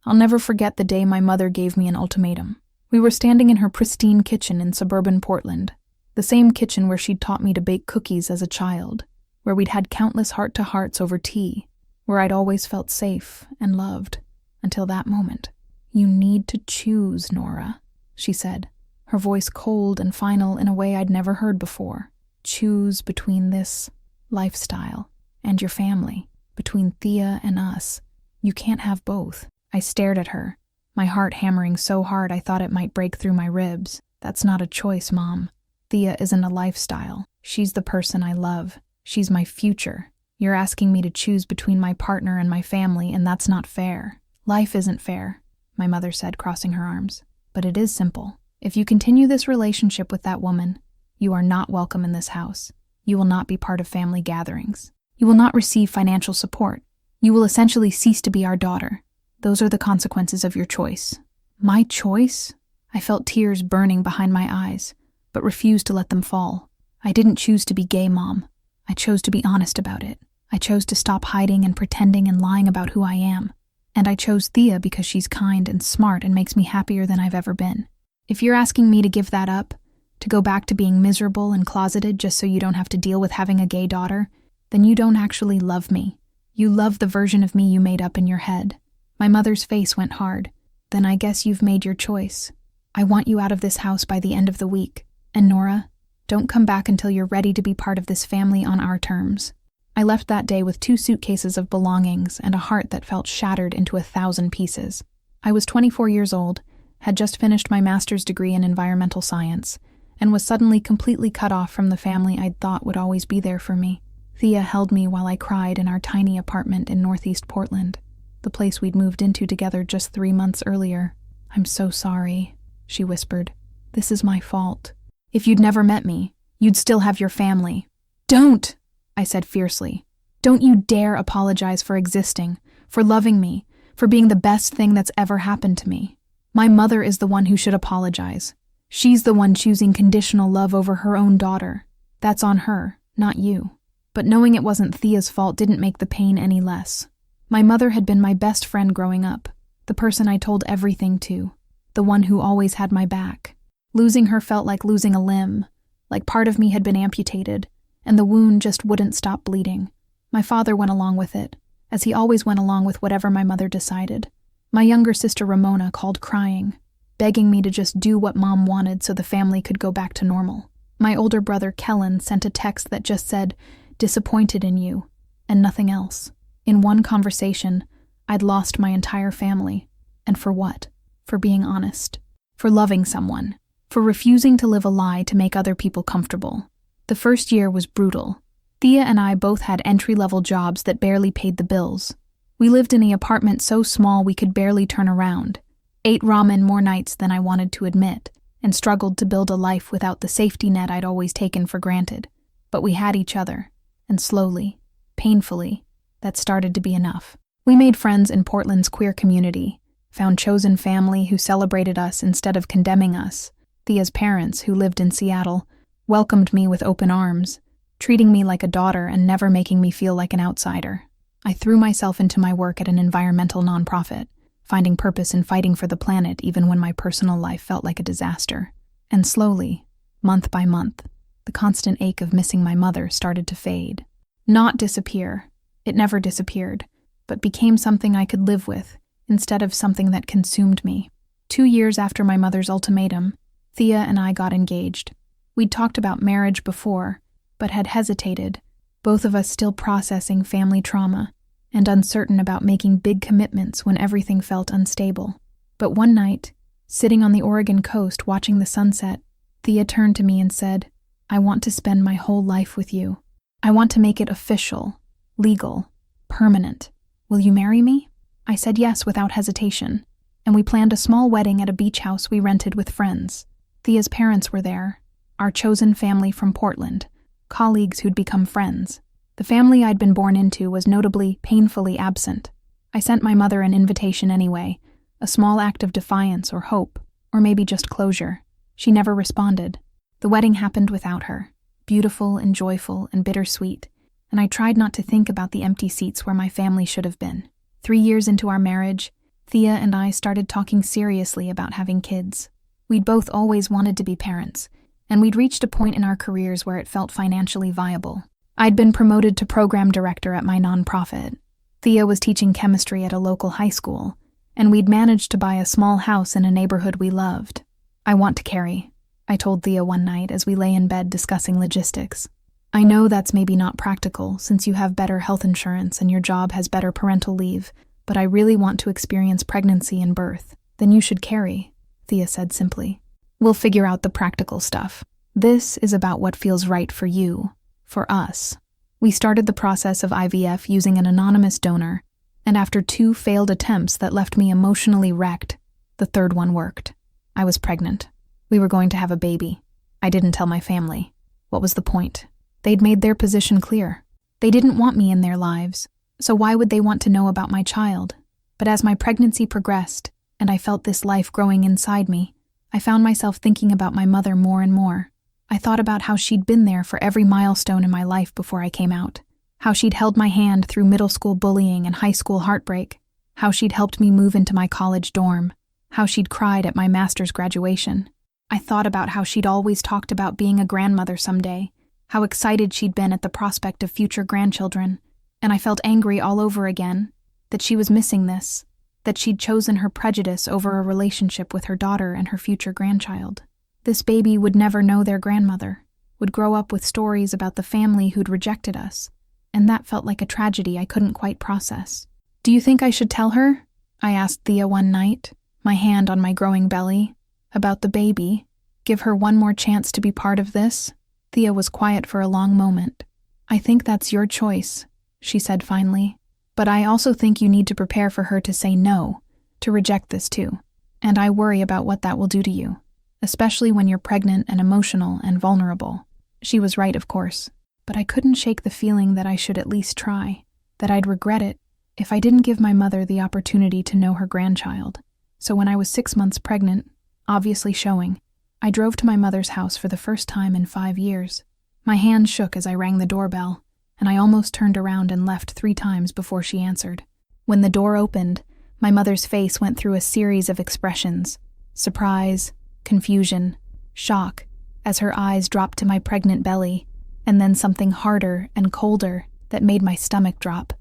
I'll never forget the day my mother gave me an ultimatum. We were standing in her pristine kitchen in suburban Portland, the same kitchen where she'd taught me to bake cookies as a child, where we'd had countless heart-to-hearts over tea, where I'd always felt safe and loved, until that moment. "You need to choose, Nora," she said, her voice cold and final in a way I'd never heard before. "Choose between this lifestyle and your family, between Thea and us. You can't have both." I stared at her, my heart hammering so hard I thought it might break through my ribs. "That's not a choice, Mom. Thea isn't a lifestyle. She's the person I love. She's my future. You're asking me to choose between my partner and my family, and that's not fair." "Life isn't fair," my mother said, crossing her arms. "But it is simple. If you continue this relationship with that woman, you are not welcome in this house. You will not be part of family gatherings. You will not receive financial support. You will essentially cease to be our daughter. Those are the consequences of your choice." My choice? I felt tears burning behind my eyes, but refused to let them fall. I didn't choose to be gay, Mom. I chose to be honest about it. I chose to stop hiding and pretending and lying about who I am. And I chose Thea because she's kind and smart and makes me happier than I've ever been. If you're asking me to give that up, to go back to being miserable and closeted just so you don't have to deal with having a gay daughter, then you don't actually love me. You love the version of me you made up in your head. My mother's face went hard. "Then I guess you've made your choice. I want you out of this house by the end of the week. And Nora, don't come back until you're ready to be part of this family on our terms." I left that day with 2 suitcases of belongings and a heart that felt shattered into 1,000 pieces. I was 24 years old, had just finished my master's degree in environmental science, and was suddenly completely cut off from the family I'd thought would always be there for me. Thea held me while I cried in our tiny apartment in Northeast Portland, the place we'd moved into together just 3 months earlier. "I'm so sorry," she whispered. "This is my fault. If you'd never met me, you'd still have your family." "Don't!" I said fiercely. "Don't you dare apologize for existing, for loving me, for being the best thing that's ever happened to me. My mother is the one who should apologize. She's the one choosing conditional love over her own daughter. That's on her, not you." But knowing it wasn't Thea's fault didn't make the pain any less. My mother had been my best friend growing up, the person I told everything to, the one who always had my back. Losing her felt like losing a limb, like part of me had been amputated, and the wound just wouldn't stop bleeding. My father went along with it, as he always went along with whatever my mother decided. My younger sister Ramona called crying, begging me to just do what Mom wanted so the family could go back to normal. My older brother Kellen sent a text that just said, "Disappointed in you," and nothing else. In one conversation, I'd lost my entire family. And for what? For being honest. For loving someone. For refusing to live a lie to make other people comfortable. The first year was brutal. Thea and I both had entry-level jobs that barely paid the bills. We lived in an apartment so small we could barely turn around, ate ramen more nights than I wanted to admit, and struggled to build a life without the safety net I'd always taken for granted. But we had each other, and slowly, painfully, that started to be enough. We made friends in Portland's queer community, found chosen family who celebrated us instead of condemning us. Thea's parents, who lived in Seattle, welcomed me with open arms, treating me like a daughter and never making me feel like an outsider. I threw myself into my work at an environmental nonprofit, finding purpose in fighting for the planet even when my personal life felt like a disaster. And slowly, month by month, the constant ache of missing my mother started to fade. Not disappear. It never disappeared, but became something I could live with, instead of something that consumed me. 2 years after my mother's ultimatum, Thea and I got engaged. We'd talked about marriage before, but had hesitated, both of us still processing family trauma, and uncertain about making big commitments when everything felt unstable. But one night, sitting on the Oregon coast watching the sunset, Thea turned to me and said, "I want to spend my whole life with you. I want to make it official, legal, permanent. Will you marry me?" I said yes without hesitation, and we planned a small wedding at a beach house we rented with friends. Thea's parents were there, our chosen family from Portland, colleagues who'd become friends. The family I'd been born into was notably painfully absent. I sent my mother an invitation anyway, a small act of defiance or hope, or maybe just closure. She never responded. The wedding happened without her, beautiful and joyful and bittersweet, and I tried not to think about the empty seats where my family should have been. 3 years into our marriage, Thea and I started talking seriously about having kids. We'd both always wanted to be parents, and we'd reached a point in our careers where it felt financially viable. I'd been promoted to program director at my nonprofit. Thea was teaching chemistry at a local high school, and we'd managed to buy a small house in a neighborhood we loved. "I want to carry," I told Thea one night as we lay in bed discussing logistics. "I know that's maybe not practical since you have better health insurance and your job has better parental leave, but I really want to experience pregnancy and birth." "Then you should carry," Thea said simply. "We'll figure out the practical stuff. This is about what feels right for you, for us." We started the process of IVF using an anonymous donor, and after 2 failed attempts that left me emotionally wrecked, the 3rd one worked. I was pregnant. We were going to have a baby. I didn't tell my family. What was the point? They'd made their position clear. They didn't want me in their lives, so why would they want to know about my child? But as my pregnancy progressed, and I felt this life growing inside me, I found myself thinking about my mother more and more. I thought about how she'd been there for every milestone in my life before I came out, how she'd held my hand through middle school bullying and high school heartbreak, how she'd helped me move into my college dorm, how she'd cried at my master's graduation. I thought about how she'd always talked about being a grandmother someday, how excited she'd been at the prospect of future grandchildren, and I felt angry all over again, that she was missing this, that she'd chosen her prejudice over a relationship with her daughter and her future grandchild. This baby would never know their grandmother, would grow up with stories about the family who'd rejected us, and that felt like a tragedy I couldn't quite process. "Do you think I should tell her?" I asked Thea one night, my hand on my growing belly, "about the baby? Give her one more chance to be part of this?" Thea was quiet for a long moment. "I think that's your choice," she said finally, "but I also think you need to prepare for her to say no, to reject this too, and I worry about what that will do to you, especially when you're pregnant and emotional and vulnerable." She was right, of course, but I couldn't shake the feeling that I should at least try, that I'd regret it if I didn't give my mother the opportunity to know her grandchild. So when I was 6 months pregnant, obviously showing, I drove to my mother's house for the first time in 5 years. My hand shook as I rang the doorbell, and I almost turned around and left 3 times before she answered. When the door opened, my mother's face went through a series of expressions: surprise, confusion, shock, as her eyes dropped to my pregnant belly, and then something harder and colder that made my stomach drop.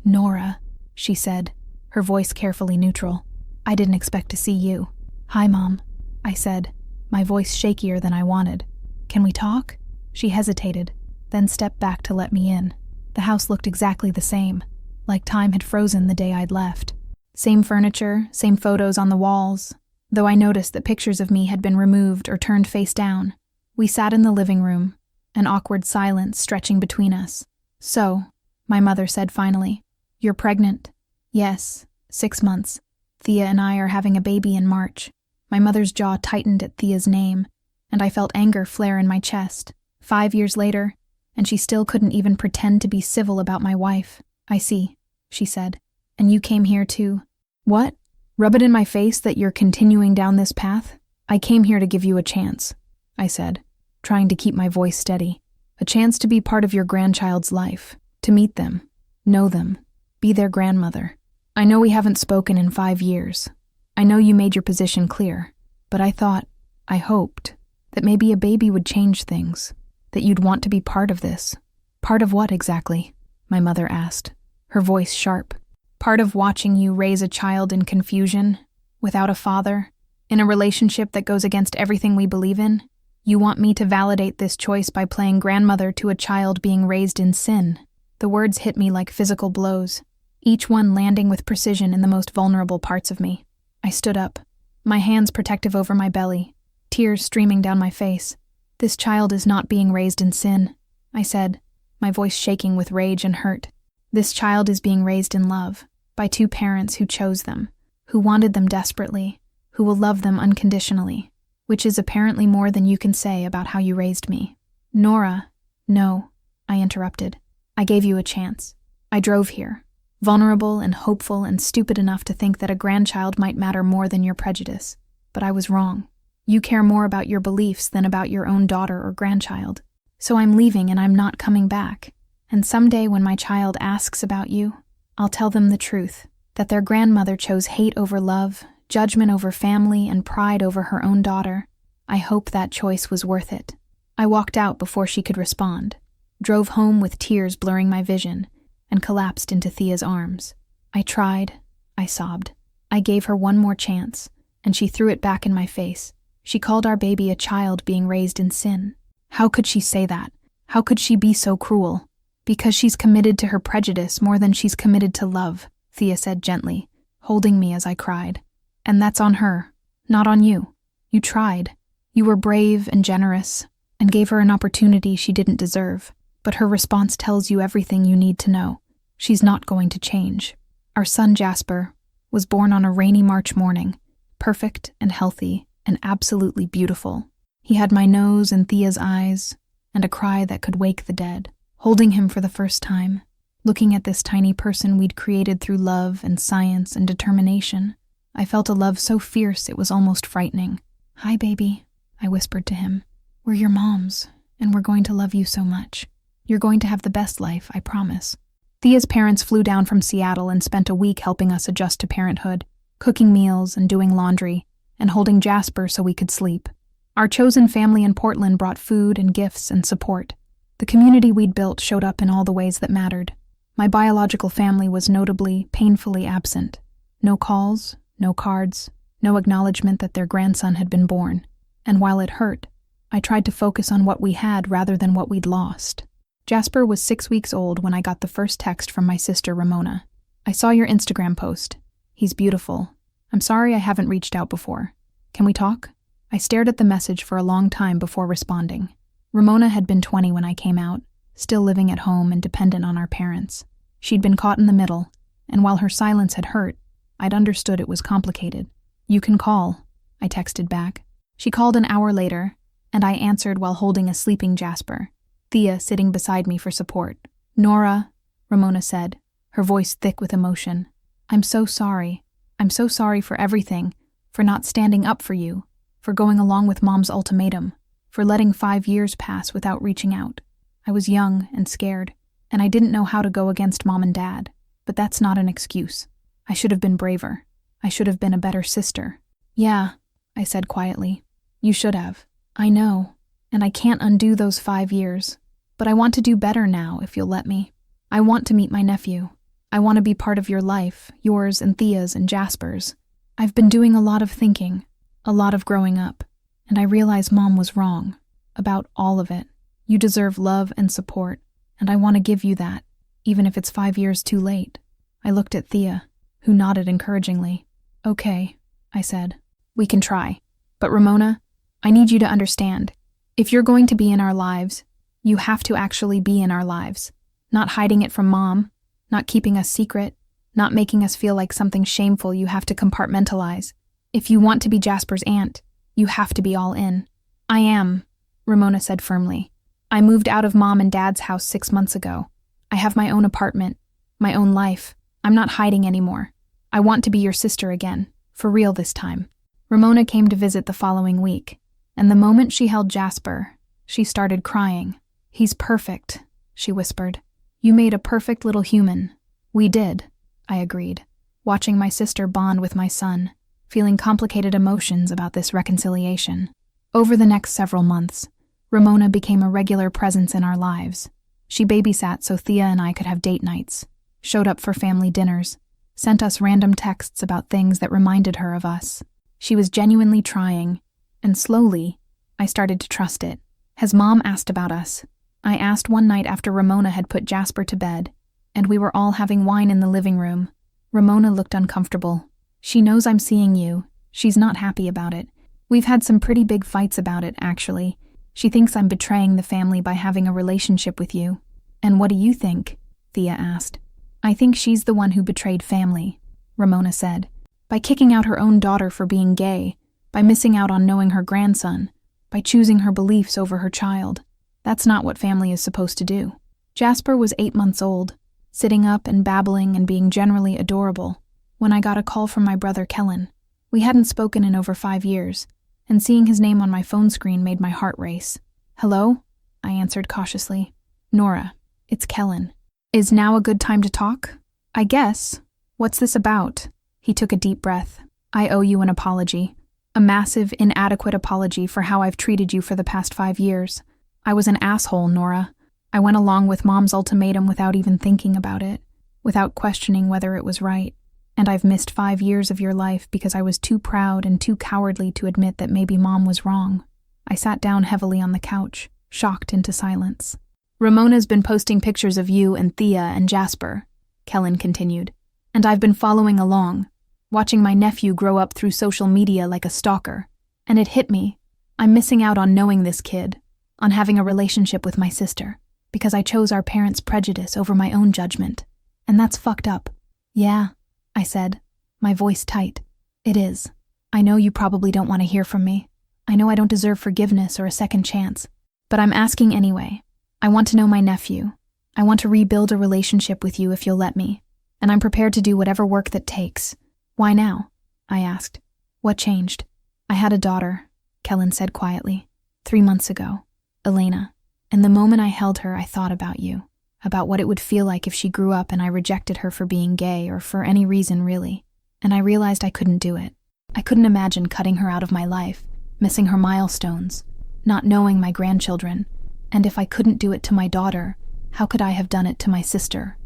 "Nora," she said, her voice carefully neutral. "I didn't expect to see you." "Hi, Mom," I said, my voice shakier than I wanted. "Can we talk?" She hesitated, then stepped back to let me in. The house looked exactly the same, like time had frozen the day I'd left. Same furniture, same photos on the walls, though I noticed that pictures of me had been removed or turned face down. We sat in the living room, an awkward silence stretching between us. "So," my mother said finally, "you're pregnant?" "Yes, 6 months. Thea and I are having a baby in March." My mother's jaw tightened at Thea's name, and I felt anger flare in my chest. 5 years later, and she still couldn't even pretend to be civil about my wife. "I see," she said. "And you came here to—" "What? Rub it in my face that you're continuing down this path?" "I came here to give you a chance," I said, trying to keep my voice steady. "A chance to be part of your grandchild's life, to meet them, know them, be their grandmother. I know we haven't spoken in 5 years. I know you made your position clear, but I thought, I hoped, that maybe a baby would change things, that you'd want to be part of this." "Part of what exactly?" my mother asked, her voice sharp. "Part of watching you raise a child in confusion, without a father, in a relationship that goes against everything we believe in? You want me to validate this choice by playing grandmother to a child being raised in sin." The words hit me like physical blows, each one landing with precision in the most vulnerable parts of me. I stood up, my hands protective over my belly, tears streaming down my face. "This child is not being raised in sin," I said, my voice shaking with rage and hurt. "This child is being raised in love, by 2 parents who chose them, who wanted them desperately, who will love them unconditionally, which is apparently more than you can say about how you raised me." "Nora." "No," I interrupted. "I gave you a chance. I drove here, vulnerable and hopeful and stupid enough to think that a grandchild might matter more than your prejudice. But I was wrong. You care more about your beliefs than about your own daughter or grandchild. So I'm leaving and I'm not coming back. And someday when my child asks about you, I'll tell them the truth. that their grandmother chose hate over love, judgment over family, and pride over her own daughter. I hope that choice was worth it. I walked out before she could respond, drove home with tears blurring my vision, and collapsed into Thea's arms. I tried, I sobbed. I gave her one more chance, and she threw it back in my face. She called our baby a child being raised in sin. How could she say that? How could she be so cruel? Because she's committed to her prejudice more than she's committed to love, Thea said gently, holding me as I cried. And that's on her, not on you. You tried. You were brave and generous, and gave her an opportunity she didn't deserve. But her response tells you everything you need to know. She's not going to change. Our son Jasper was born on a rainy March morning, perfect and healthy and absolutely beautiful. He had my nose and Thea's eyes, and a cry that could wake the dead. Holding him for the first time, looking at this tiny person we'd created through love and science and determination, I felt a love so fierce it was almost frightening. "Hi, baby," I whispered to him. "We're your moms, and we're going to love you so much. You're going to have the best life, I promise." Thea's parents flew down from Seattle and spent a week helping us adjust to parenthood, cooking meals and doing laundry, and holding Jasper so we could sleep. Our chosen family in Portland brought food and gifts and support. The community we'd built showed up in all the ways that mattered. My biological family was notably, painfully absent. No calls, no cards, no acknowledgement that their grandson had been born. And while it hurt, I tried to focus on what we had rather than what we'd lost. Jasper was 6 weeks old when I got the first text from my sister Ramona. "I saw your Instagram post. He's beautiful. I'm sorry I haven't reached out before. Can we talk?" I stared at the message for a long time before responding. Ramona had been 20 when I came out, still living at home and dependent on our parents. She'd been caught in the middle, and while her silence had hurt, I'd understood it was complicated. "You can call," I texted back. She called an hour later, and I answered while holding a sleeping Jasper, Thea sitting beside me for support. "Nora," Ramona said, her voice thick with emotion. I'm so sorry. I'm so sorry for everything, for not standing up for you, for going along with Mom's ultimatum, for letting 5 years pass without reaching out. I was young and scared, and I didn't know how to go against Mom and Dad, but that's not an excuse. I should have been braver. I should have been a better sister." "Yeah," I said quietly. "You should have. I know, and I can't undo those 5 years. But I want to do better now, if you'll let me. I want to meet my nephew. I want to be part of your life, yours and Thea's and Jasper's. I've been doing a lot of thinking, a lot of growing up, and I realize Mom was wrong. About all of it. You deserve love and support, and I want to give you that, even if it's 5 years too late." I looked at Thea, who nodded encouragingly. "Okay," I said. "We can try. But Ramona, I need you to understand. If you're going to be in our lives, you have to actually be in our lives. Not hiding it from Mom, not keeping us secret, not making us feel like something shameful you have to compartmentalize. If you want to be Jasper's aunt, you have to be all in." "I am," Ramona said firmly. "I moved out of Mom and Dad's house 6 months ago. I have my own apartment, my own life. I'm not hiding anymore. I want to be your sister again, for real this time." Ramona came to visit the following week, and the moment she held Jasper, she started crying. "He's perfect," she whispered. "You made a perfect little human." "We did," I agreed, watching my sister bond with my son, feeling complicated emotions about this reconciliation. Over the next several months, Ramona became a regular presence in our lives. She babysat so Thea and I could have date nights, showed up for family dinners, sent us random texts about things that reminded her of us. She was genuinely trying, and slowly, I started to trust it. "Has Mom asked about us?" I asked one night after Ramona had put Jasper to bed, and we were all having wine in the living room. Ramona looked uncomfortable. "She knows I'm seeing you. She's not happy about it. We've had some pretty big fights about it, actually. She thinks I'm betraying the family by having a relationship with you." "And what do you think?" Thea asked. "I think she's the one who betrayed family," Ramona said, "by kicking out her own daughter for being gay, by missing out on knowing her grandson, by choosing her beliefs over her child. That's not what family is supposed to do." Jasper was 8 months old, sitting up and babbling and being generally adorable, when I got a call from my brother Kellen. We hadn't spoken in over 5 years, and seeing his name on my phone screen made my heart race. "Hello?" I answered cautiously. "Nora, it's Kellen. Is now a good time to talk?" "I guess," What's this about? He took a deep breath. I owe you an apology. A massive, inadequate apology for how I've treated you for the past 5 years. I was an asshole, Nora. I went along with Mom's ultimatum without even thinking about it, without questioning whether it was right. And I've missed 5 years of your life because I was too proud and too cowardly to admit that maybe Mom was wrong. I sat down heavily on the couch, shocked into silence. Ramona's been posting pictures of you and Thea and Jasper, Kellen continued, and I've been following along, watching my nephew grow up through social media like a stalker. And it hit me. I'm missing out on knowing this kid, on having a relationship with my sister, because I chose our parents' prejudice over my own judgment. And that's fucked up. Yeah, I said, my voice tight. It is. I know you probably don't want to hear from me. I know I don't deserve forgiveness or a second chance. But I'm asking anyway. I want to know my nephew. I want to rebuild a relationship with you if you'll let me. And I'm prepared to do whatever work that takes. Why now? I asked. What changed? I had a daughter, Kellen said quietly, 3 months ago, Elena. And the moment I held her, I thought about you, about what it would feel like if she grew up and I rejected her for being gay or for any reason really. And I realized I couldn't do it. I couldn't imagine cutting her out of my life, missing her milestones, not knowing my grandchildren. And if I couldn't do it to my daughter, how could I have done it to my sister?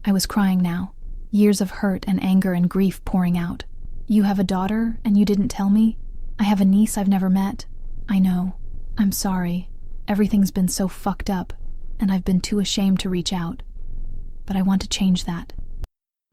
I was crying now, years of hurt and anger and grief pouring out. You have a daughter and you didn't tell me? I have a niece I've never met. I know. I'm sorry. Everything's been so fucked up, and I've been too ashamed to reach out. But I want to change that.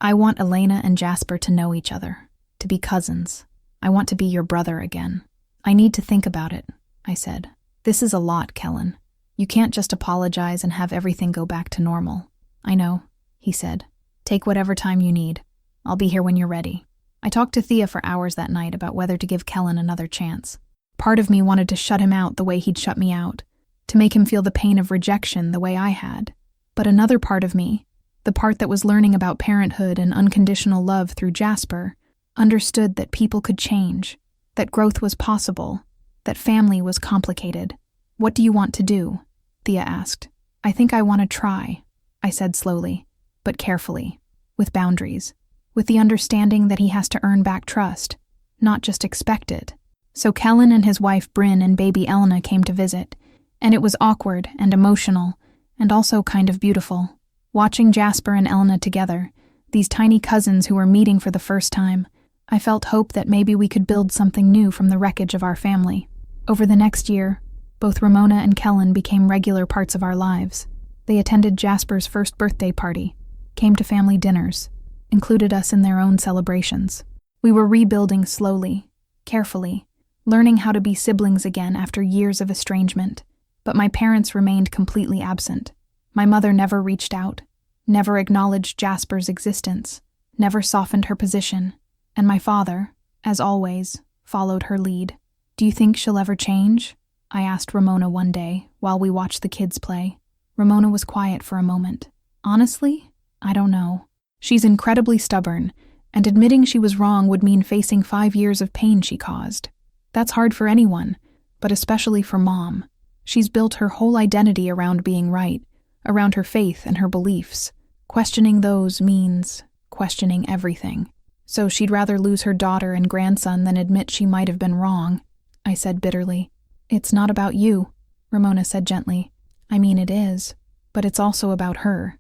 I want Elena and Jasper to know each other, to be cousins. I want to be your brother again. I need to think about it, I said. This is a lot, Kellen. You can't just apologize and have everything go back to normal. I know, he said. Take whatever time you need. I'll be here when you're ready. I talked to Thea for hours that night about whether to give Kellen another chance. Part of me wanted to shut him out the way he'd shut me out, to make him feel the pain of rejection the way I had. But another part of me, the part that was learning about parenthood and unconditional love through Jasper, understood that people could change, that growth was possible, that family was complicated. What do you want to do? Thea asked. I think I want to try, I said slowly, but carefully, with boundaries, with the understanding that he has to earn back trust, not just expect it. So Kellen and his wife Bryn and baby Elena came to visit, and it was awkward and emotional, and also kind of beautiful. Watching Jasper and Elena together, these tiny cousins who were meeting for the first time, I felt hope that maybe we could build something new from the wreckage of our family. Over the next year, both Ramona and Kellen became regular parts of our lives. They attended Jasper's first birthday party, came to family dinners, included us in their own celebrations. We were rebuilding slowly, carefully, learning how to be siblings again after years of estrangement. But my parents remained completely absent. My mother never reached out, never acknowledged Jasper's existence, never softened her position. And my father, as always, followed her lead. Do you think she'll ever change? I asked Ramona one day while we watched the kids play. Ramona was quiet for a moment. Honestly, I don't know. She's incredibly stubborn, and admitting she was wrong would mean facing 5 years of pain she caused. That's hard for anyone, but especially for Mom. She's built her whole identity around being right, around her faith and her beliefs. Questioning those means questioning everything. So she'd rather lose her daughter and grandson than admit she might have been wrong, I said bitterly. It's not about you, Ramona said gently. I mean, it is, but it's also about her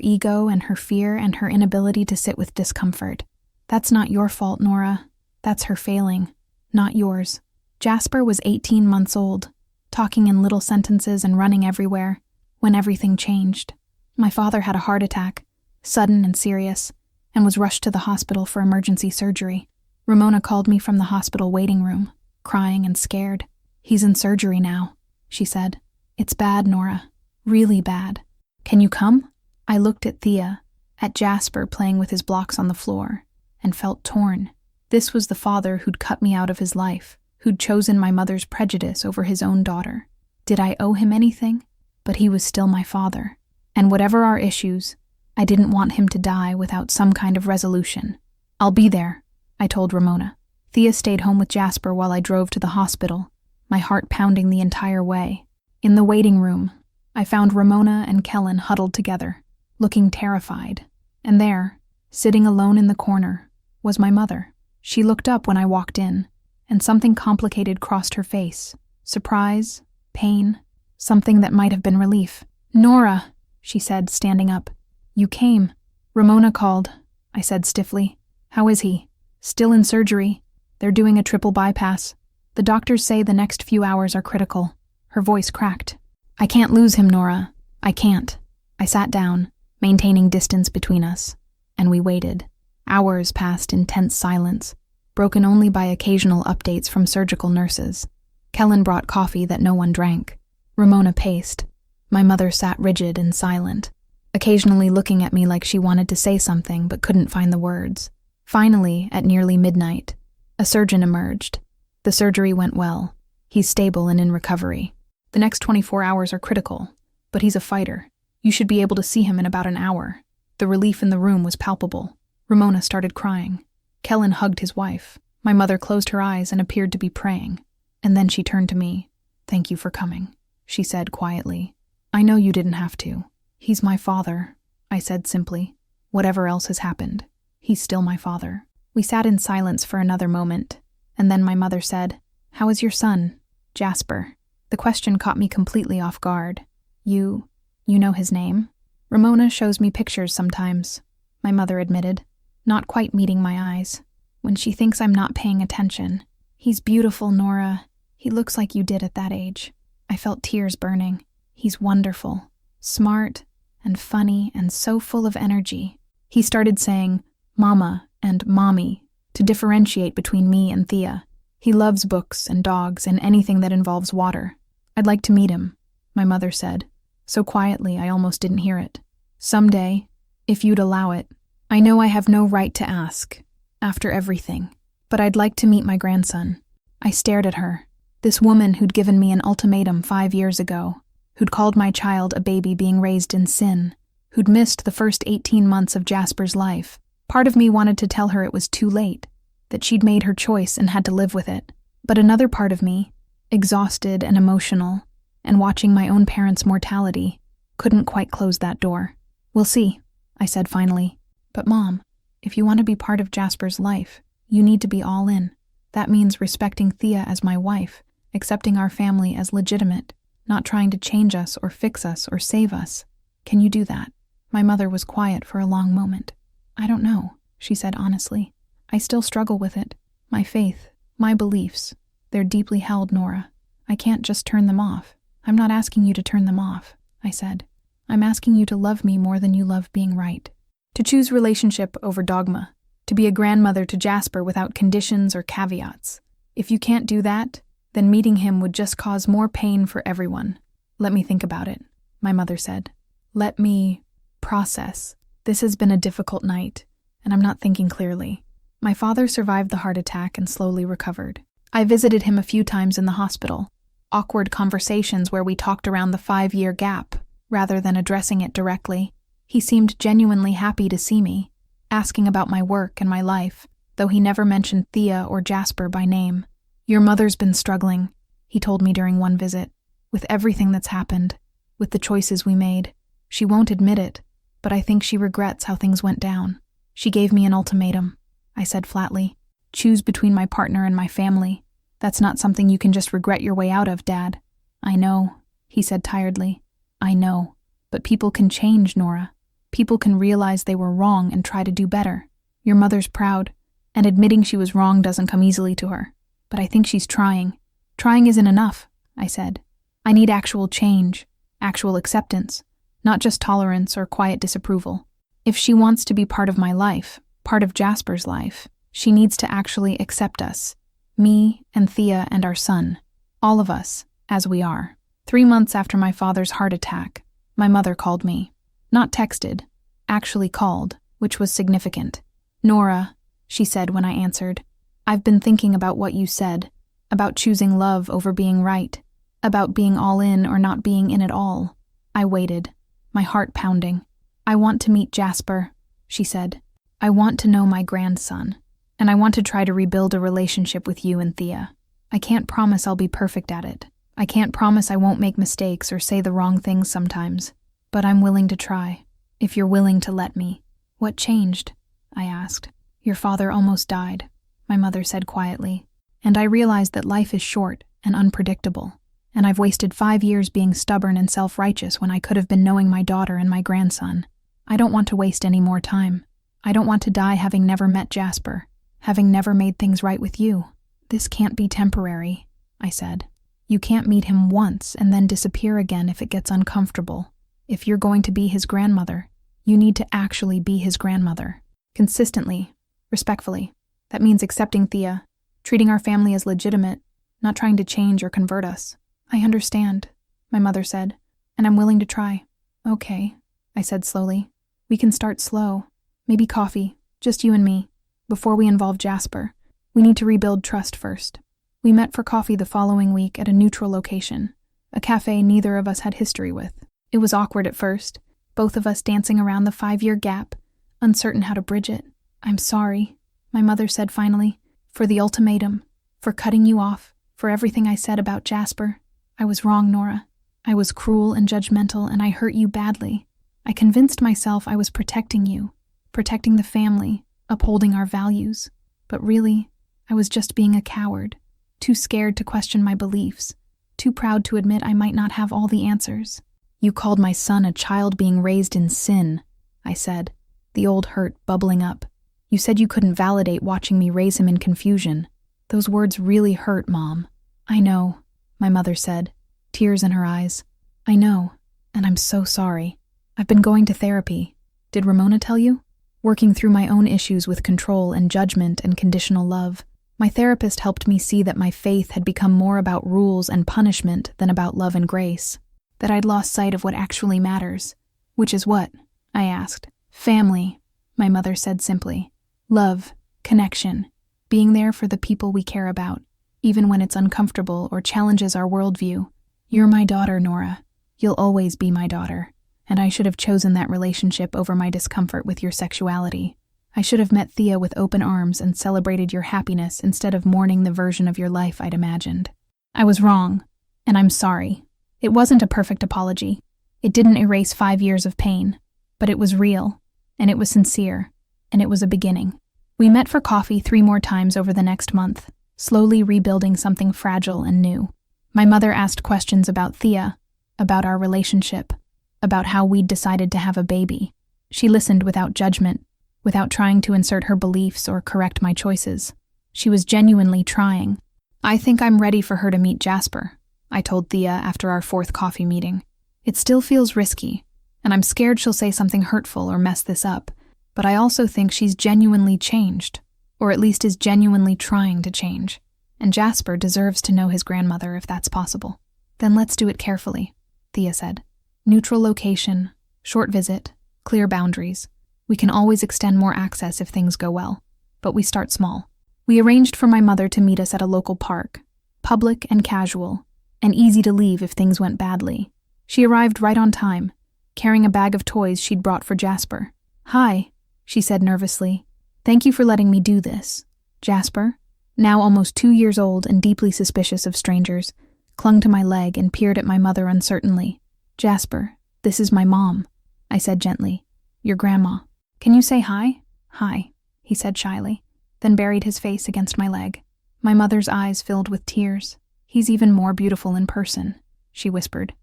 ego and her fear and her inability to sit with discomfort. That's not your fault, Nora. That's her failing, not yours. Jasper was 18 months old, talking in little sentences and running everywhere, when everything changed. My father had a heart attack, sudden and serious, and was rushed to the hospital for emergency surgery. Ramona called me from the hospital waiting room, crying and scared. He's in surgery now, she said. It's bad, Nora. Really bad. Can you come? I looked at Thea, at Jasper playing with his blocks on the floor, and felt torn. This was the father who'd cut me out of his life, who'd chosen my mother's prejudice over his own daughter. Did I owe him anything? But he was still my father. And whatever our issues, I didn't want him to die without some kind of resolution. I'll be there, I told Ramona. Thea stayed home with Jasper while I drove to the hospital, my heart pounding the entire way. In the waiting room, I found Ramona and Kellen huddled together, looking terrified. And there, Sitting alone in the corner was my mother. She looked up when I walked in, and something complicated crossed her face. Surprise, pain, something that might have been relief. "Nora," she said, standing up. "You came." "Ramona called," I said stiffly. "How is he?" "Still in surgery. They're doing a triple bypass. The doctors say the next few hours are critical." Her voice cracked. "I can't lose him, Nora. I can't." I sat down, maintaining distance between us, and we waited. Hours passed in tense silence, broken only by occasional updates from surgical nurses. Kellen brought coffee that no one drank. Ramona paced. My mother sat rigid and silent, occasionally looking at me like she wanted to say something but couldn't find the words. Finally, at nearly midnight, a surgeon emerged. The surgery went well. He's stable and in recovery. The next 24 hours are critical, but he's a fighter. You should be able to see him in about an hour. The relief in the room was palpable. Ramona started crying. Kellen hugged his wife. My mother closed her eyes and appeared to be praying. And then she turned to me. "Thank you for coming," she said quietly. "I know you didn't have to. He's my father," I said simply. "Whatever else has happened, he's still my father." We sat in silence for another moment, and then my mother said, "How is your son, Jasper?" The question caught me completely off guard. You know his name?" "Ramona shows me pictures sometimes," my mother admitted, not quite meeting my eyes. "When she thinks I'm not paying attention." "He's beautiful, Nora. He looks like you did at that age." I felt tears burning. "He's wonderful, smart, and funny, and so full of energy." He started saying "mama" and "mommy" to differentiate between me and Thea. "He loves books and dogs and anything that involves water. I'd like to meet him," my mother said, so quietly I almost didn't hear it. "Someday, if you'd allow it. I know I have no right to ask, after everything, but I'd like to meet my grandson." I stared at her. This woman who'd given me an ultimatum 5 years ago, who'd called my child a baby being raised in sin, who'd missed the first 18 months of Jasper's life. Part of me wanted to tell her it was too late, that she'd made her choice and had to live with it. But another part of me, exhausted and emotional, and watching my own parents' mortality, couldn't quite close that door. "We'll see," I said finally. "But Mom, if you want to be part of Jasper's life, you need to be all in. That means respecting Thea as my wife, accepting our family as legitimate, not trying to change us or fix us or save us. Can you do that?" My mother was quiet for a long moment. "I don't know," she said honestly. "I still struggle with it. My faith, my beliefs, they're deeply held, Nora. I can't just turn them off." "I'm not asking you to turn them off," I said. "I'm asking you to love me more than you love being right. To choose relationship over dogma. To be a grandmother to Jasper without conditions or caveats. If you can't do that, then meeting him would just cause more pain for everyone." "Let me think about it," my mother said. "Let me process. This has been a difficult night, and I'm not thinking clearly." My father survived the heart attack and slowly recovered. I visited him a few times in the hospital. Awkward conversations where we talked around the 5-year gap, rather than addressing it directly. He seemed genuinely happy to see me, asking about my work and my life, though he never mentioned Thea or Jasper by name. "Your mother's been struggling," he told me during one visit, "with everything that's happened, with the choices we made. She won't admit it, but I think she regrets how things went down. She gave me an ultimatum," I said flatly. "Choose between my partner and my family. That's not something you can just regret your way out of, Dad." "I know," he said tiredly. "I know. But people can change, Nora. People can realize they were wrong and try to do better. Your mother's proud, and admitting she was wrong doesn't come easily to her. But I think she's trying. Trying isn't enough," I said. "I need actual change, actual acceptance, not just tolerance or quiet disapproval. If she wants to be part of my life, part of Jasper's life, she needs to actually accept us. Me and Thea and our son. All of us, as we are." 3 months after my father's heart attack, my mother called me. Not texted, actually called, which was significant. "Nora," she said when I answered, "I've been thinking about what you said, about choosing love over being right, about being all in or not being in at all." I waited, my heart pounding. "I want to meet Jasper," she said. "I want to know my grandson, and I want to try to rebuild a relationship with you and Thea. I can't promise I'll be perfect at it. I can't promise I won't make mistakes or say the wrong things sometimes, but I'm willing to try, if you're willing to let me." "What changed?" I asked. Your father almost died, my mother said quietly, and I realized that life is short and unpredictable, and I've wasted 5 years being stubborn and self-righteous when I could have been knowing my daughter and my grandson. I don't want to waste any more time. I don't want to die having never met Jasper, having never made things right with you. This can't be temporary, I said. You can't meet him once and then disappear again if it gets uncomfortable. If you're going to be his grandmother, you need to actually be his grandmother. Consistently, respectfully. That means accepting Thea, treating our family as legitimate, not trying to change or convert us. I understand, my mother said, and I'm willing to try. Okay, I said slowly. We can start slow. Maybe coffee, just you and me, before we involve Jasper. We need to rebuild trust first. We met for coffee the following week at a neutral location, a cafe neither of us had history with. It was awkward at first, both of us dancing around the 5-year gap, uncertain how to bridge it. I'm sorry, my mother said finally, for the ultimatum, for cutting you off, for everything I said about Jasper. I was wrong, Nora. I was cruel and judgmental, and I hurt you badly. I convinced myself I was protecting you, protecting the family, upholding our values. But really, I was just being a coward, too scared to question my beliefs, too proud to admit I might not have all the answers. You called my son a child being raised in sin, I said, the old hurt bubbling up. You said you couldn't validate watching me raise him in confusion. Those words really hurt, Mom. I know, my mother said, tears in her eyes. I know, and I'm so sorry. I've been going to therapy. Did Ramona tell you? Working through my own issues with control and judgment and conditional love. My therapist helped me see that my faith had become more about rules and punishment than about love and grace. That I'd lost sight of what actually matters. Which is what? I asked. Family, my mother said simply. Love, connection, being there for the people we care about, even when it's uncomfortable or challenges our worldview. You're my daughter, Nora. You'll always be my daughter. And I should have chosen that relationship over my discomfort with your sexuality. I should have met Thea with open arms and celebrated your happiness instead of mourning the version of your life I'd imagined. I was wrong, and I'm sorry. It wasn't a perfect apology. It didn't erase 5 years of pain, but it was real, and it was sincere, and it was a beginning. We met for coffee 3 more times over the next month, slowly rebuilding something fragile and new. My mother asked questions about Thea, about our relationship, about how we'd decided to have a baby. She listened without judgment, without trying to insert her beliefs or correct my choices. She was genuinely trying. I think I'm ready for her to meet Jasper, I told Thea after our 4th coffee meeting. It still feels risky, and I'm scared she'll say something hurtful or mess this up, but I also think she's genuinely changed, or at least is genuinely trying to change, and Jasper deserves to know his grandmother if that's possible. Then let's do it carefully, Thea said. Neutral location, short visit, clear boundaries. We can always extend more access if things go well, but we start small. We arranged for my mother to meet us at a local park, public and casual, and easy to leave if things went badly. She arrived right on time, carrying a bag of toys she'd brought for Jasper. Hi, she said nervously. Thank you for letting me do this. Jasper, now almost 2 years old and deeply suspicious of strangers, clung to my leg and peered at my mother uncertainly. Jasper, this is my mom, I said gently. Your grandma. Can you say hi? Hi, he said shyly, then buried his face against my leg. My mother's eyes filled with tears. He's even more beautiful in person, she whispered.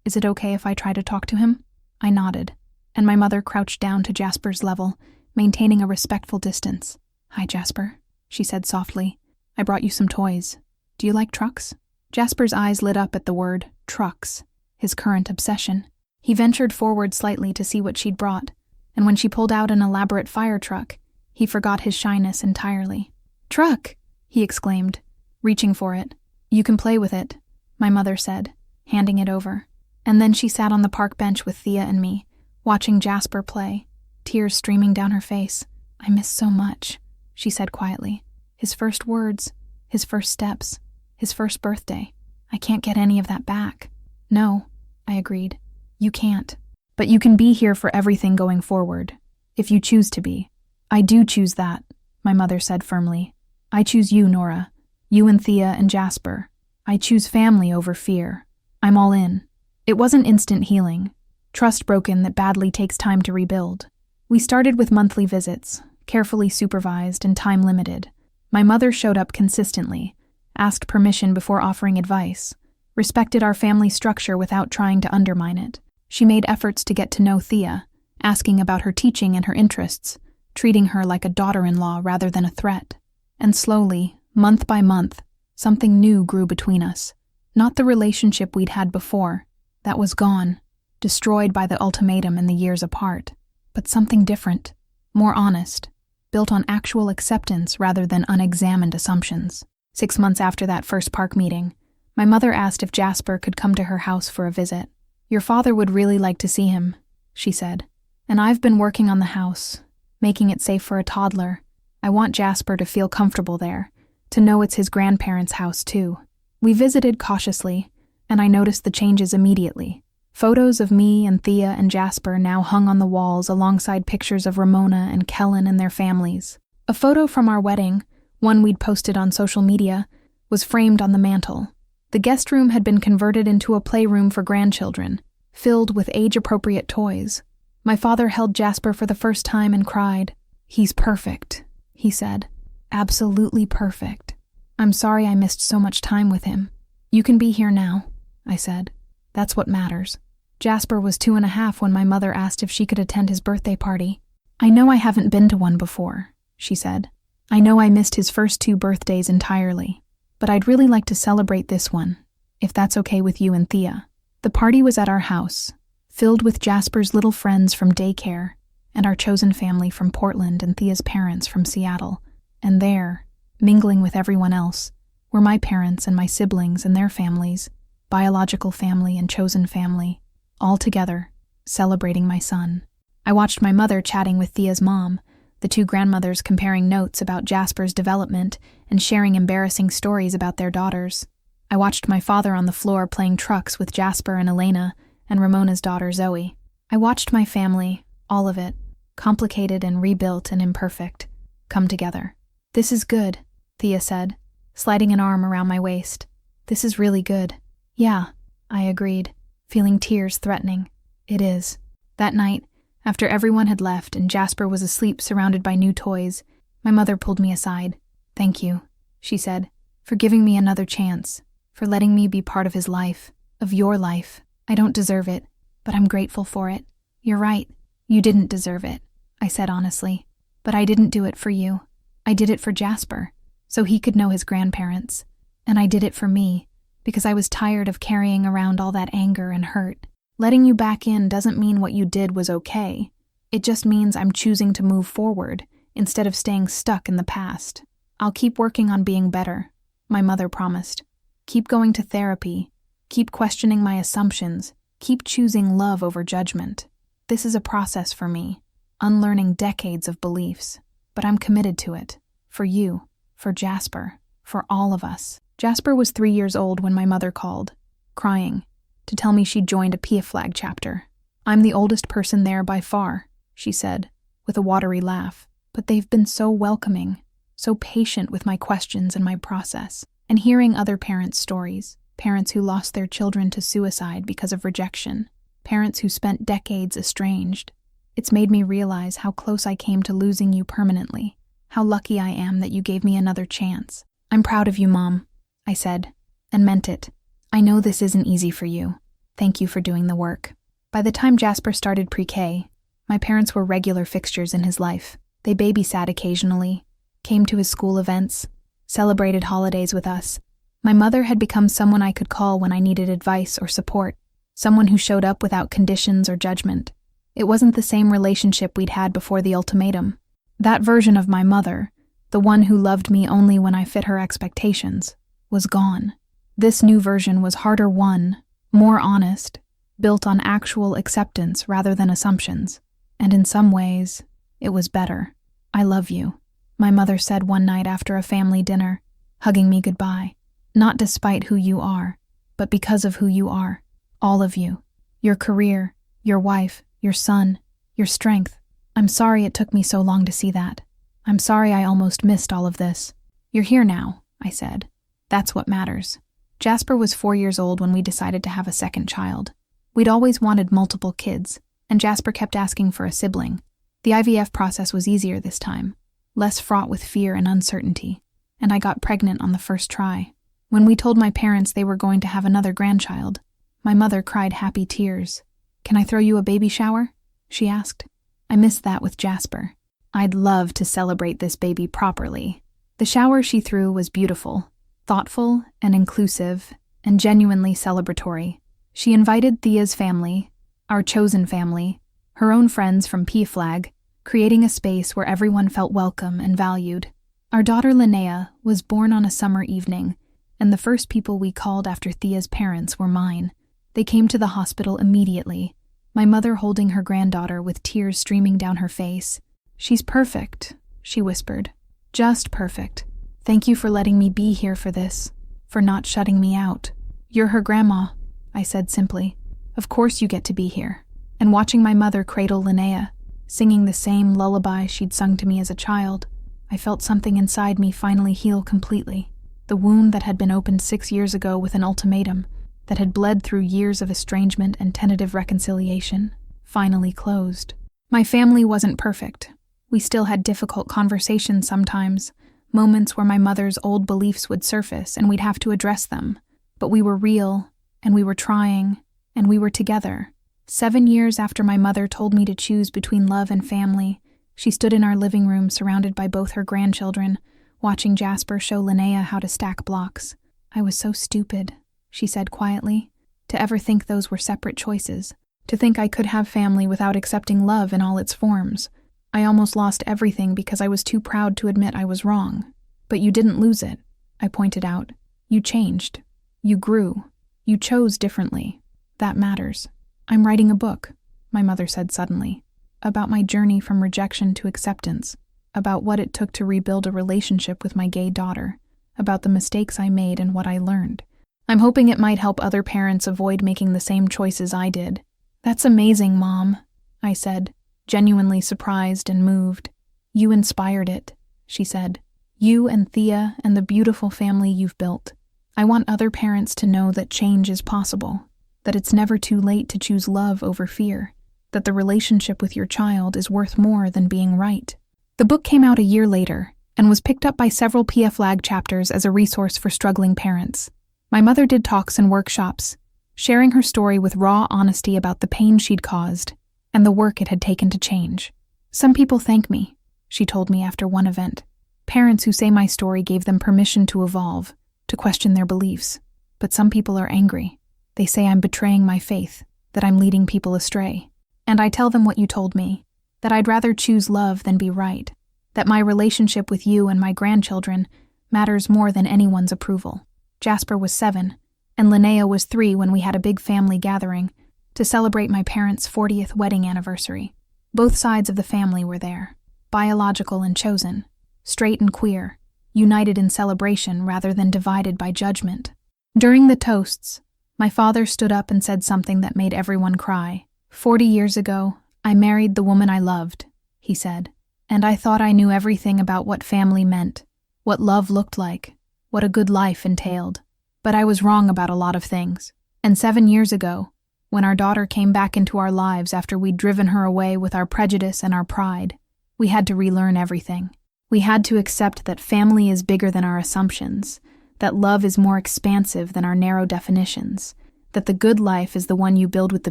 Is it okay if I try to talk to him? I nodded, and my mother crouched down to Jasper's level, maintaining a respectful distance. Hi, Jasper, she said softly. I brought you some toys. Do you like trucks? Jasper's eyes lit up at the word trucks, his current obsession. He ventured forward slightly to see what she'd brought, and when she pulled out an elaborate fire truck, he forgot his shyness entirely. Truck! He exclaimed, reaching for it. You can play with it, my mother said, handing it over. And then she sat on the park bench with Thea and me, watching Jasper play, tears streaming down her face. I miss so much, she said quietly. His first words, his first steps, his first birthday. I can't get any of that back. No, I agreed. You can't. But you can be here for everything going forward, if you choose to be. I do choose that, my mother said firmly. I choose you, Nora. You and Thea and Jasper. I choose family over fear. I'm all in. It wasn't instant healing. Trust broken that badly takes time to rebuild. We started with monthly visits, carefully supervised and time-limited. My mother showed up consistently, asked permission before offering advice, respected our family structure without trying to undermine it. She made efforts to get to know Thea, asking about her teaching and her interests, treating her like a daughter-in-law rather than a threat. And slowly, month by month, something new grew between us. Not the relationship we'd had before. That was gone, destroyed by the ultimatum and the years apart. But something different, more honest, built on actual acceptance rather than unexamined assumptions. 6 months after that first park meeting, my mother asked if Jasper could come to her house for a visit. "Your father would really like to see him," she said. "And I've been working on the house, making it safe for a toddler. I want Jasper to feel comfortable there, to know it's his grandparents' house too." We visited cautiously, and I noticed the changes immediately. Photos of me and Thea and Jasper now hung on the walls alongside pictures of Ramona and Kellen and their families. A photo from our wedding, one we'd posted on social media, was framed on the mantel. The guest room had been converted into a playroom for grandchildren, filled with age-appropriate toys. My father held Jasper for the first time and cried. "He's perfect," he said. "Absolutely perfect. I'm sorry I missed so much time with him." "You can be here now," I said. "That's what matters." Jasper was 2.5 when my mother asked if she could attend his birthday party. "I know I haven't been to one before," she said. "I know I missed his first 2 birthdays entirely, but I'd really like to celebrate this one, if that's okay with you and Thea." The party was at our house, filled with Jasper's little friends from daycare and our chosen family from Portland and Thea's parents from Seattle. And there, mingling with everyone else, were my parents and my siblings and their families, biological family and chosen family, all together, celebrating my son. I watched my mother chatting with Thea's mom, the 2 grandmothers comparing notes about Jasper's development and sharing embarrassing stories about their daughters. I watched my father on the floor playing trucks with Jasper and Elena and Ramona's daughter Zoe. I watched my family, all of it, complicated and rebuilt and imperfect, come together. "This is good," Thea said, sliding an arm around my waist. "This is really good." "Yeah," I agreed, feeling tears threatening. "It is." That night, after everyone had left and Jasper was asleep surrounded by new toys, my mother pulled me aside. "Thank you," she said, "for giving me another chance, for letting me be part of his life, of your life. I don't deserve it, but I'm grateful for it." "You're right. You didn't deserve it," I said honestly. "But I didn't do it for you. I did it for Jasper, so he could know his grandparents. And I did it for me, because I was tired of carrying around all that anger and hurt. Letting you back in doesn't mean what you did was okay. It just means I'm choosing to move forward instead of staying stuck in the past. I'll keep working on being better," my mother promised. "Keep going to therapy, keep questioning my assumptions, keep choosing love over judgment. This is a process for me, unlearning decades of beliefs, but I'm committed to it. For you, for Jasper, for all of us." Jasper was 3 years old when my mother called, crying, to tell me she'd joined a PFLAG chapter. "I'm the oldest person there by far," she said, with a watery laugh. "But they've been so welcoming, so patient with my questions and my process. And hearing other parents' stories, parents who lost their children to suicide because of rejection, parents who spent decades estranged, it's made me realize how close I came to losing you permanently, how lucky I am that you gave me another chance. I'm proud of you, Mom," I said, and meant it. "I know this isn't easy for you. Thank you for doing the work." By the time Jasper started pre-K, my parents were regular fixtures in his life. They babysat occasionally, came to his school events, celebrated holidays with us. My mother had become someone I could call when I needed advice or support, someone who showed up without conditions or judgment. It wasn't the same relationship we'd had before the ultimatum. That version of my mother, the one who loved me only when I fit her expectations, was gone. This new version was harder won, more honest, built on actual acceptance rather than assumptions. And in some ways, it was better. "I love you," my mother said one night after a family dinner, hugging me goodbye. "Not despite who you are, but because of who you are. All of you. Your career, your wife, your son, your strength. I'm sorry it took me so long to see that. I'm sorry I almost missed all of this. You're here now," I said. "That's what matters." Jasper was 4 years old when we decided to have a second child. We'd always wanted multiple kids, and Jasper kept asking for a sibling. The IVF process was easier this time, less fraught with fear and uncertainty, and I got pregnant on the first try. When we told my parents they were going to have another grandchild, my mother cried happy tears. "Can I throw you a baby shower?" she asked. I missed that with Jasper. I'd love to celebrate this baby properly. The shower she threw was beautiful, thoughtful and inclusive, and genuinely celebratory. She invited Thea's family, our chosen family, her own friends from PFLAG, creating a space where everyone felt welcome and valued. Our daughter Linnea was born on a summer evening, and the first people we called after Thea's parents were mine. They came to the hospital immediately, my mother holding her granddaughter with tears streaming down her face. "She's perfect," she whispered. "Just perfect. Thank you for letting me be here for this, for not shutting me out." "You're her grandma," I said simply. "Of course you get to be here." And watching my mother cradle Linnea, singing the same lullaby she'd sung to me as a child, I felt something inside me finally heal completely. The wound that had been opened 6 years ago with an ultimatum, that had bled through years of estrangement and tentative reconciliation, finally closed. My family wasn't perfect. We still had difficult conversations sometimes, moments where my mother's old beliefs would surface and we'd have to address them. But we were real, and we were trying, and we were together. 7 years after my mother told me to choose between love and family, she stood in our living room surrounded by both her grandchildren, watching Jasper show Linnea how to stack blocks. "I was so stupid," she said quietly, "to ever think those were separate choices, to think I could have family without accepting love in all its forms. I almost lost everything because I was too proud to admit I was wrong." "But you didn't lose it," I pointed out. "You changed. You grew. You chose differently. That matters." "I'm writing a book," my mother said suddenly, "about my journey from rejection to acceptance, about what it took to rebuild a relationship with my gay daughter, about the mistakes I made and what I learned. I'm hoping it might help other parents avoid making the same choices I did." "That's amazing, Mom," I said, genuinely surprised and moved. "You inspired it," she said. "You and Thea and the beautiful family you've built. I want other parents to know that change is possible, that it's never too late to choose love over fear, that the relationship with your child is worth more than being right." The book came out a year later and was picked up by several PFLAG chapters as a resource for struggling parents. My mother did talks and workshops, sharing her story with raw honesty about the pain she'd caused and the work it had taken to change. "Some people thank me," she told me after one event. "Parents who say my story gave them permission to evolve, to question their beliefs. But some people are angry. They say I'm betraying my faith, that I'm leading people astray. And I tell them what you told me, that I'd rather choose love than be right, that my relationship with you and my grandchildren matters more than anyone's approval." Jasper was 7, and Linnea was 3 when we had a big family gathering to celebrate my parents' 40th wedding anniversary. Both sides of the family were there, biological and chosen, straight and queer, united in celebration rather than divided by judgment. During the toasts, my father stood up and said something that made everyone cry. 40 years ago, I married the woman I loved," he said, "and I thought I knew everything about what family meant, what love looked like, what a good life entailed. But I was wrong about a lot of things. And 7 years ago, when our daughter came back into our lives after we'd driven her away with our prejudice and our pride, we had to relearn everything. We had to accept that family is bigger than our assumptions, that love is more expansive than our narrow definitions, that the good life is the one you build with the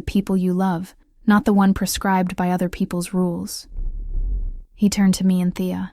people you love, not the one prescribed by other people's rules." He turned to me and Thea.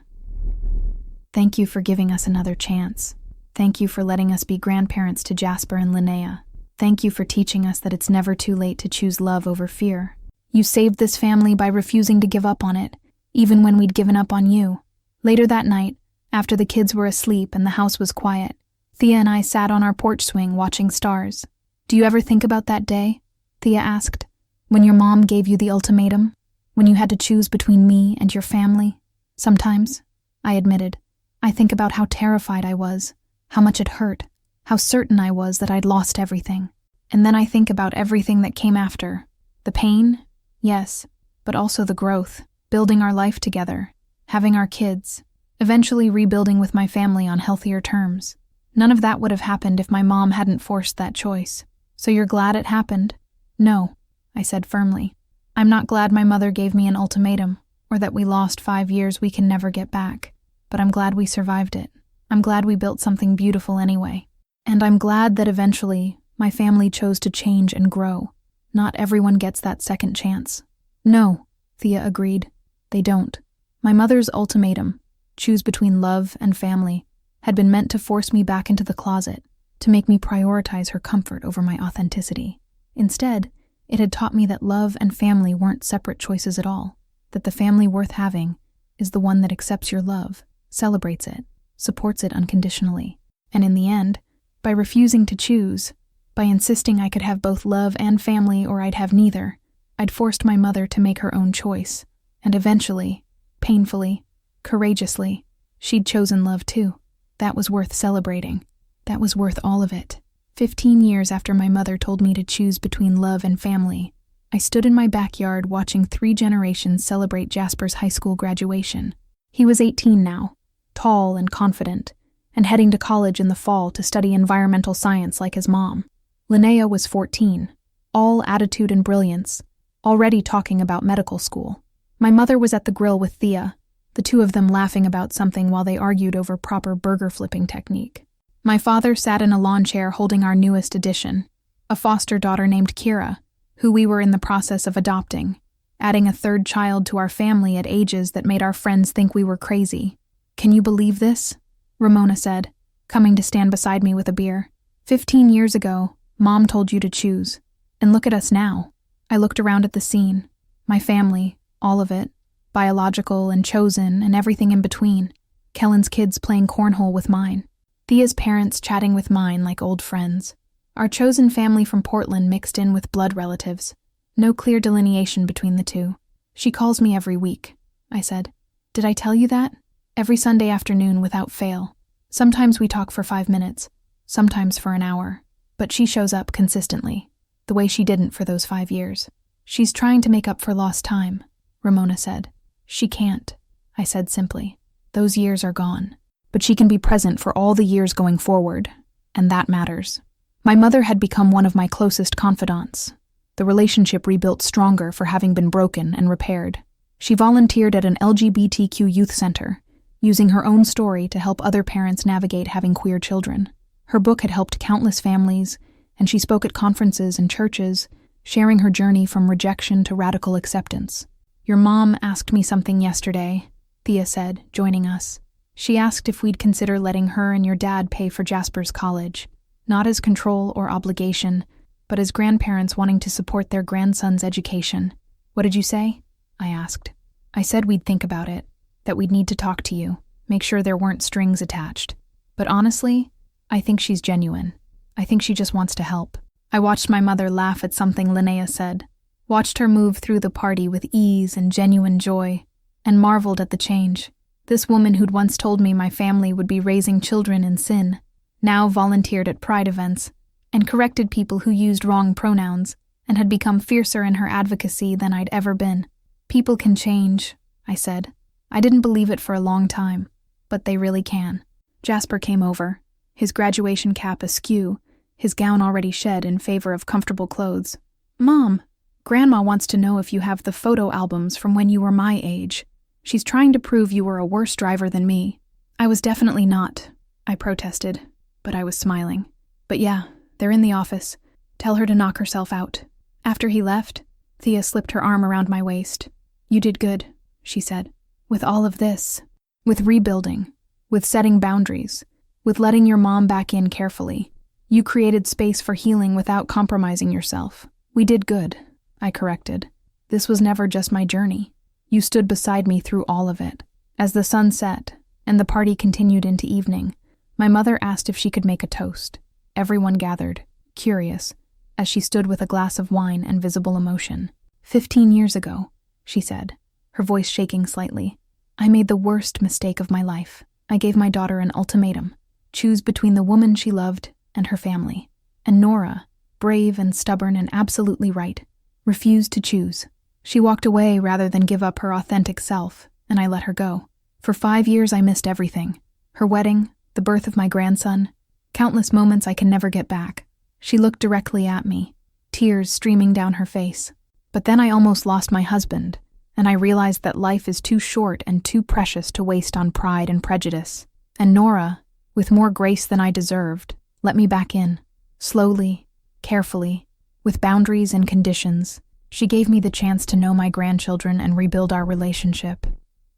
"Thank you for giving us another chance. Thank you for letting us be grandparents to Jasper and Linnea. Thank you for teaching us that it's never too late to choose love over fear. You saved this family by refusing to give up on it, even when we'd given up on you." Later that night, after the kids were asleep and the house was quiet, Thea and I sat on our porch swing watching stars. "Do you ever think about that day?" Thea asked. "When your mom gave you the ultimatum? When you had to choose between me and your family?" "Sometimes," I admitted. "I think about how terrified I was, how much it hurt, how certain I was that I'd lost everything. And then I think about everything that came after. The pain, yes, but also the growth, building our life together, having our kids, eventually rebuilding with my family on healthier terms. None of that would have happened if my mom hadn't forced that choice. So you're glad it happened?" "No," I said firmly. "I'm not glad my mother gave me an ultimatum, or or that we lost 5 years we can never get back. But I'm glad we survived it. I'm glad we built something beautiful anyway. And I'm glad that eventually my family chose to change and grow. Not everyone gets that second chance. No, Thea agreed. They don't. My mother's ultimatum, choose between love and family, had been meant to force me back into the closet, to make me prioritize her comfort over my authenticity. Instead, it had taught me that love and family weren't separate choices at all, that the family worth having is the one that accepts your love, celebrates it, supports it unconditionally. And in the end, by refusing to choose, by insisting I could have both love and family or I'd have neither, I'd forced my mother to make her own choice. And eventually, painfully, courageously, she'd chosen love too. That was worth celebrating. That was worth all of it. 15 years after my mother told me to choose between love and family, I stood in my backyard watching 3 generations celebrate Jasper's high school graduation. He was 18 now, tall and confident, and heading to college in the fall to study environmental science like his mom. Linnea was 14, all attitude and brilliance, already talking about medical school. My mother was at the grill with Thea, the two of them laughing about something while they argued over proper burger flipping technique. My father sat in a lawn chair holding our newest addition, a foster daughter named Kira, who we were in the process of adopting, adding a 3rd child to our family at ages that made our friends think we were crazy. "Can you believe this?" Ramona said, coming to stand beside me with a beer. 15 years ago, Mom told you to choose. And look at us now. I looked around at the scene. My family, all of it, biological and chosen and everything in between. Kellen's kids playing cornhole with mine. Thea's parents chatting with mine like old friends. Our chosen family from Portland mixed in with blood relatives. No clear delineation between the two. "She calls me every week," I said. "Did I tell you that? Every Sunday afternoon without fail. Sometimes we talk for 5 minutes, sometimes for an hour. But she shows up consistently, the way she didn't for those 5 years. She's trying to make up for lost time," Ramona said. "She can't," I said simply. "Those years are gone. But she can be present for all the years going forward, and that matters." My mother had become one of my closest confidants, the relationship rebuilt stronger for having been broken and repaired. She volunteered at an LGBTQ youth center, using her own story to help other parents navigate having queer children. Her book had helped countless families, and she spoke at conferences and churches, sharing her journey from rejection to radical acceptance. "Your mom asked me something yesterday," Thea said, joining us. "She asked if we'd consider letting her and your dad pay for Jasper's college, not as control or obligation, but as grandparents wanting to support their grandson's education." "What did you say?" I asked. "I said we'd think about it, that we'd need to talk to you, make sure there weren't strings attached. But honestly, I think she's genuine. I think she just wants to help." I watched my mother laugh at something Linnea said, watched her move through the party with ease and genuine joy, and marveled at the change. This woman who'd once told me my family would be raising children in sin, now volunteered at pride events, and corrected people who used wrong pronouns, and had become fiercer in her advocacy than I'd ever been. "People can change," I said. I didn't believe it for a long time, but they really can. Jasper came over, his graduation cap askew, his gown already shed in favor of comfortable clothes. "Mom, Grandma wants to know if you have the photo albums from when you were my age. She's trying to prove you were a worse driver than me." "I was definitely not," I protested, but I was smiling. "But yeah, they're in the office. Tell her to knock herself out." After he left, Thea slipped her arm around my waist. "You did good," she said. "With all of this, with rebuilding, with setting boundaries, with letting your mom back in carefully, you created space for healing without compromising yourself. We did good," I corrected. "This was never just my journey. You stood beside me through all of it." As the sun set and the party continued into evening, my mother asked if she could make a toast. Everyone gathered, curious, as she stood with a glass of wine and visible emotion. 15 years ago, she said, her voice shaking slightly, "I made the worst mistake of my life. I gave my daughter an ultimatum. Choose between the woman she loved and her family. And Nora, brave and stubborn and absolutely right, refused to choose. She walked away rather than give up her authentic self, and I let her go. For 5 years I missed everything. Her wedding, the birth of my grandson, countless moments I can never get back." She looked directly at me, tears streaming down her face. "But then I almost lost my husband, and I realized that life is too short and too precious to waste on pride and prejudice. And Nora, with more grace than I deserved, let me back in. Slowly, carefully, with boundaries and conditions, she gave me the chance to know my grandchildren and rebuild our relationship.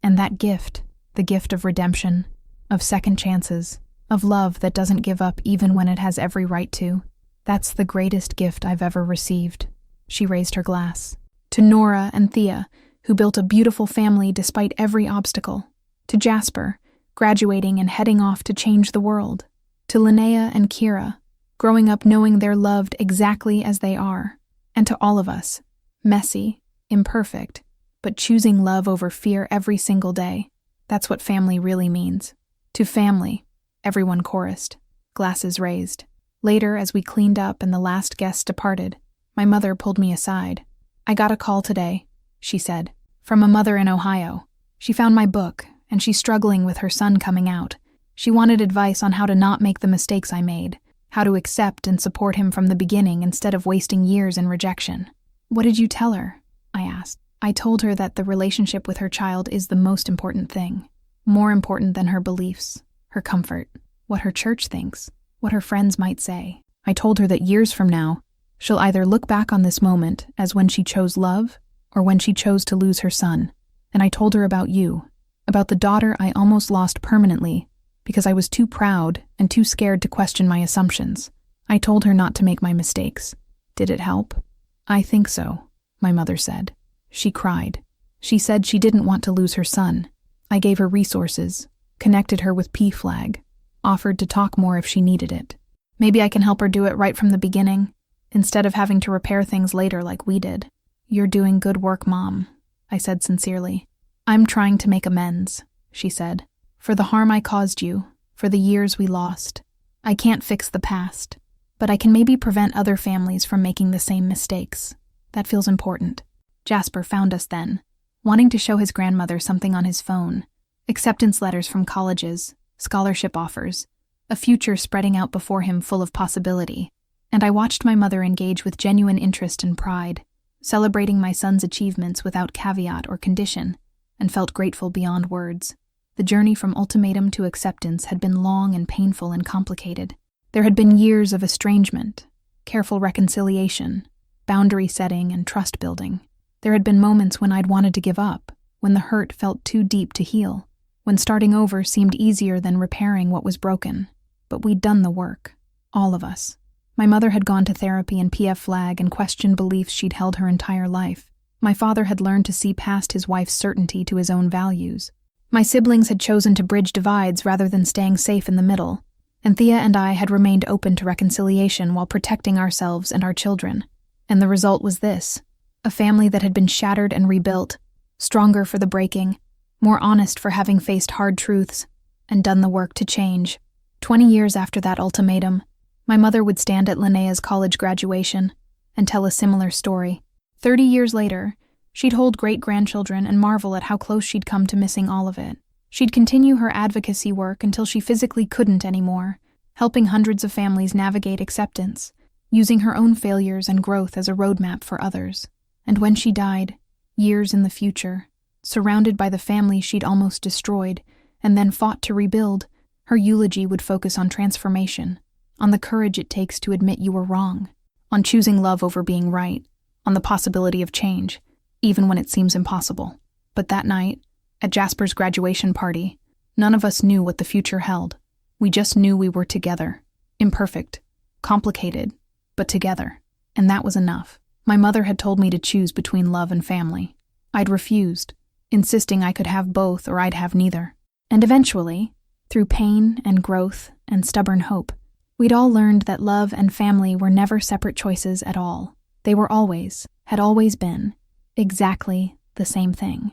And that gift, the gift of redemption, of second chances, of love that doesn't give up even when it has every right to, that's the greatest gift I've ever received. She raised her glass. To Nora and Thea, who built a beautiful family despite every obstacle. To Jasper, graduating and heading off to change the world. To Linnea and Kira, growing up knowing they're loved exactly as they are. And to all of us, messy, imperfect, but choosing love over fear every single day. That's what family really means. To family, everyone chorused, glasses raised. Later, as we cleaned up and the last guest departed, my mother pulled me aside. "I got a call today," she said, "from a mother in Ohio. She found my book, and she's struggling with her son coming out. She wanted advice on how to not make the mistakes I made, how to accept and support him from the beginning instead of wasting years in rejection." "What did you tell her?" I asked. I told her that the relationship with her child is the most important thing, more important than her beliefs, her comfort, what her church thinks, what her friends might say. I told her that years from now, she'll either look back on this moment as when she chose love or when she chose to lose her son. And I told her about you, about the daughter I almost lost permanently because I was too proud and too scared to question my assumptions. I told her not to make my mistakes. Did it help? "I think so," my mother said. She cried. She said she didn't want to lose her son. I gave her resources, connected her with PFLAG, offered to talk more if she needed it. Maybe I can help her do it right from the beginning, instead of having to repair things later like we did. "You're doing good work, Mom," I said sincerely. "I'm trying to make amends," she said, "for the harm I caused you, for the years we lost. I can't fix the past, but I can maybe prevent other families from making the same mistakes. That feels important." Jasper found us then, wanting to show his grandmother something on his phone. Acceptance letters from colleges, scholarship offers, a future spreading out before him full of possibility. And I watched my mother engage with genuine interest and pride, celebrating my son's achievements without caveat or condition, and felt grateful beyond words. The journey from ultimatum to acceptance had been long and painful and complicated. There had been years of estrangement, careful reconciliation, boundary setting, and trust building. There had been moments when I'd wanted to give up, when the hurt felt too deep to heal, when starting over seemed easier than repairing what was broken. But we'd done the work, all of us. My mother had gone to therapy and PFLAG and questioned beliefs she'd held her entire life. My father had learned to see past his wife's certainty to his own values. My siblings had chosen to bridge divides rather than staying safe in the middle, and Thea and I had remained open to reconciliation while protecting ourselves and our children. And the result was this: a family that had been shattered and rebuilt, stronger for the breaking, more honest for having faced hard truths, and done the work to change. 20 years after that ultimatum, my mother would stand at Linnea's college graduation and tell a similar story. 30 years later, she'd hold great-grandchildren and marvel at how close she'd come to missing all of it. She'd continue her advocacy work until she physically couldn't anymore, helping hundreds of families navigate acceptance, using her own failures and growth as a roadmap for others. And when she died, years in the future, surrounded by the family she'd almost destroyed and then fought to rebuild, her eulogy would focus on transformation, on the courage it takes to admit you were wrong, on choosing love over being right, on the possibility of change, even when it seems impossible. But that night, at Jasper's graduation party, none of us knew what the future held. We just knew we were together, imperfect, complicated, but together. And that was enough. My mother had told me to choose between love and family. I'd refused, insisting I could have both or I'd have neither. And eventually, through pain and growth and stubborn hope, we'd all learned that love and family were never separate choices at all. They were always, had always been, exactly the same thing.